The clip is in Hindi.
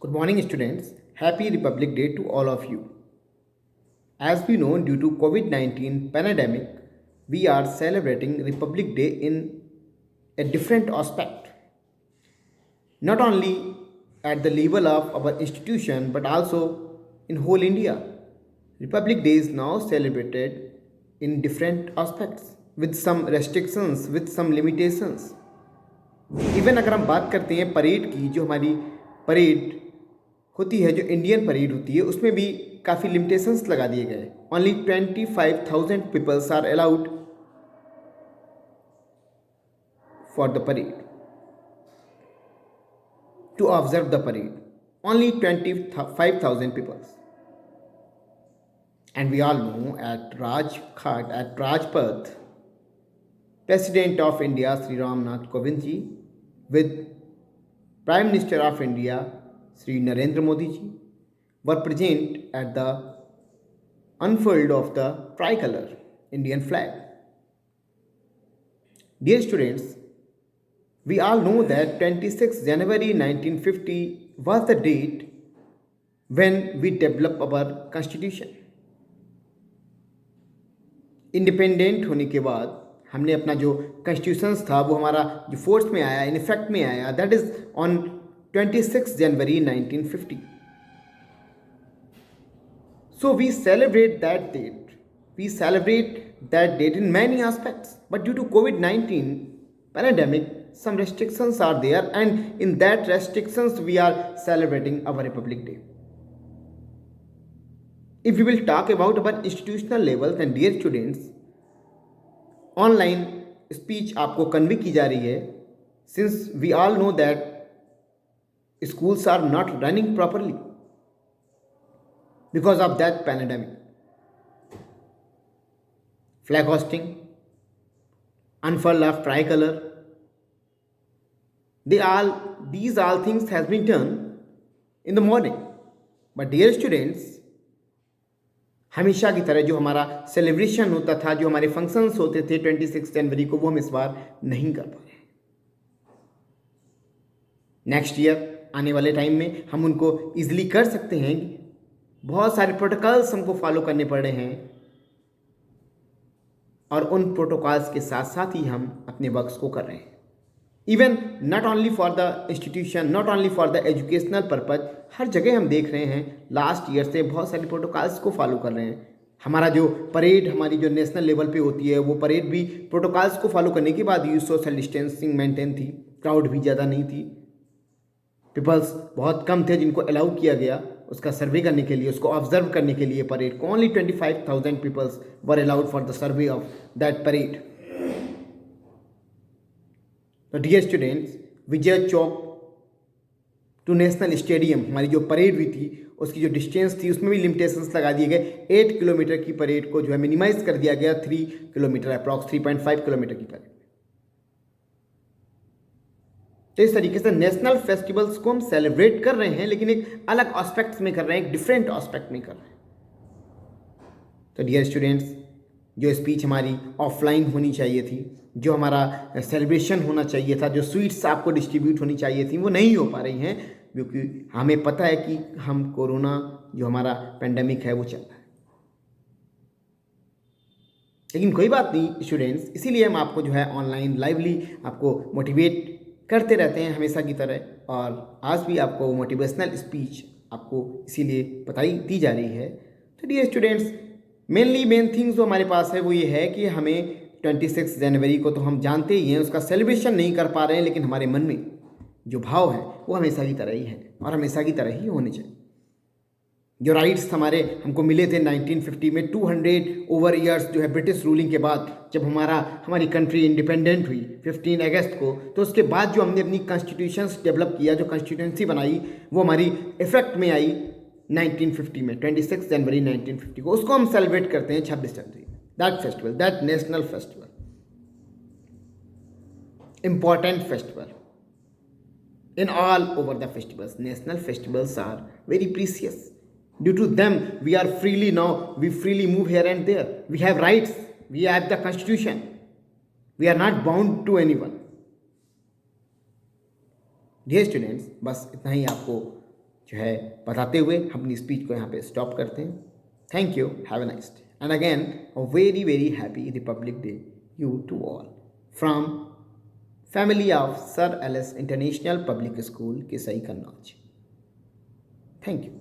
Good morning, students. Happy Republic Day to all of you. As we know, due to COVID-19 pandemic, we are celebrating Republic Day in a different aspect. Not only at the level of our institution, but also in whole India. Republic Day is now celebrated in different aspects with some restrictions, with some limitations. Even अगर हम बात करते हैं परेड की, जो हमारी परेड होती है, जो इंडियन परेड होती है, उसमें भी काफ़ी लिमिटेशंस लगा दिए गए। Only 25,000 peoples are allowed for the parade to observe the parade. Only 25,000 peoples. And we all know at Rajghat, at Rajpath, President of India Sri Ramnath Kovind ji with Prime Minister of India Sri Narendra Modi ji were present at the unfurl of the tricolor Indian flag. Dear students, we all know that 26 January 1950 was the date when we developed our constitution. Independent होने के बाद हमने अपना जो कॉन्स्टिट्यूशंस था वो हमारा जो फोर्स में आया, इन इफेक्ट में आया, that is on 26 January 1950. So we celebrate that date in many aspects, but due to COVID-19 pandemic some restrictions are there, and in that restrictions we are celebrating our Republic Day. If we will talk about our institutional level, then dear students, online speech आपको कन्वे की जा रही है, since we all know that schools are not running properly because of that pandemic. Flag hosting, unfurl of tricolor, these all things has been done in the morning. But dear students, हमेशा की तरह जो हमारा सेलिब्रेशन होता था, जो हमारे फंक्शंस होते थे 26 जनवरी को, वो हम इस बार नहीं कर पाए। नेक्स्ट ईयर आने वाले टाइम में हम उनको इजीली कर सकते हैं। बहुत सारे प्रोटोकॉल्स हमको फॉलो करने पड़ रहे हैं, और उन प्रोटोकॉल्स के साथ साथ ही हम अपने वर्क्स को कर रहे हैं। Even not only for the institution, not only for the educational purpose, हर जगह हम देख रहे हैं लास्ट ईयर से बहुत सारे प्रोटोकॉल्स को फॉलो कर रहे हैं। हमारा जो परेड, हमारी जो नेशनल लेवल पे होती है, वो परेड भी प्रोटोकॉल्स को फॉलो करने के बाद ही सोशल डिस्टेंसिंग मेंटेन थी, क्राउड भी ज़्यादा नहीं थी, पीपल्स बहुत कम थे जिनको अलाउ किया गया उसका सर्वे करने के लिए, उसको ऑब्जर्व करने के लिए परेड को। Only 25,000 peoples were allowed for the survey of that parade. तो dear students, Vijay Chowk to national stadium हमारी जो परेड हुई थी, उसकी जो डिस्टेंस थी उसमें भी लिमिटेशंस लगा दिए गए। 8 किलोमीटर की परेड को जो है मिनिमाइज कर दिया गया 3 किलोमीटर, अप्रॉक्स 3.5 किलोमीटर की परेड। तो इस तरीके से नेशनल फेस्टिवल्स को हम सेलिब्रेट कर रहे हैं, लेकिन एक अलग एस्पेक्ट्स में कर रहे हैं, एक डिफरेंट एस्पेक्ट में कर रहे हैं। तो डियर स्टूडेंट्स, जो स्पीच हमारी ऑफलाइन होनी चाहिए थी, जो हमारा सेलिब्रेशन होना चाहिए था, जो स्वीट्स आपको डिस्ट्रीब्यूट होनी चाहिए थी, वो नहीं हो पा रही हैं, क्योंकि हमें पता है कि हम कोरोना जो हमारा पेंडेमिक है वो चल रहा है। लेकिन कोई बात नहीं स्टूडेंट्स, इसीलिए हम आपको जो है ऑनलाइन लाइवली आपको मोटिवेट करते रहते हैं हमेशा की तरह, और आज भी आपको मोटिवेशनल स्पीच आपको इसीलिए बताई दी जा रही है। तो डियर स्टूडेंट्स, मेन थिंग्स जो हमारे पास है वो ये है कि हमें 26 जनवरी को तो हम जानते ही हैं, उसका सेलिब्रेशन नहीं कर पा रहे हैं, लेकिन हमारे मन में जो भाव है वो हमेशा की तरह ही है, और हमेशा की तरह ही होने चाहिए। जो राइट्स हमको मिले थे 1950 में, 200 ओवर ईयर्स जो है ब्रिटिश रूलिंग के बाद, जब हमारी कंट्री इंडिपेंडेंट हुई 15 अगस्त को, तो उसके बाद जो हमने अपनी कॉन्स्टिट्यूशंस डेवलप किया, जो कॉन्स्टिट्यूंसी बनाई, वो हमारी इफेक्ट में आई 1950 में, 26 जनवरी 1950 को। उसको हम सेलिब्रेट करते हैं 26 जनवरी। That festival, that national festival, important festival. In all over the festivals, national festivals are very precious. Due to them, we freely move here and there. We have rights, we have the constitution. We are not bound to anyone. Dear students, बस इतना ही आपको जो है बताते हुए हम अपनी स्पीच को यहाँ पे स्टॉप करते हैं। Thank you, have a nice day, and again a very very happy Republic Day to you all from family of sir L S international public school, केसई, कन्नौज। Thank you.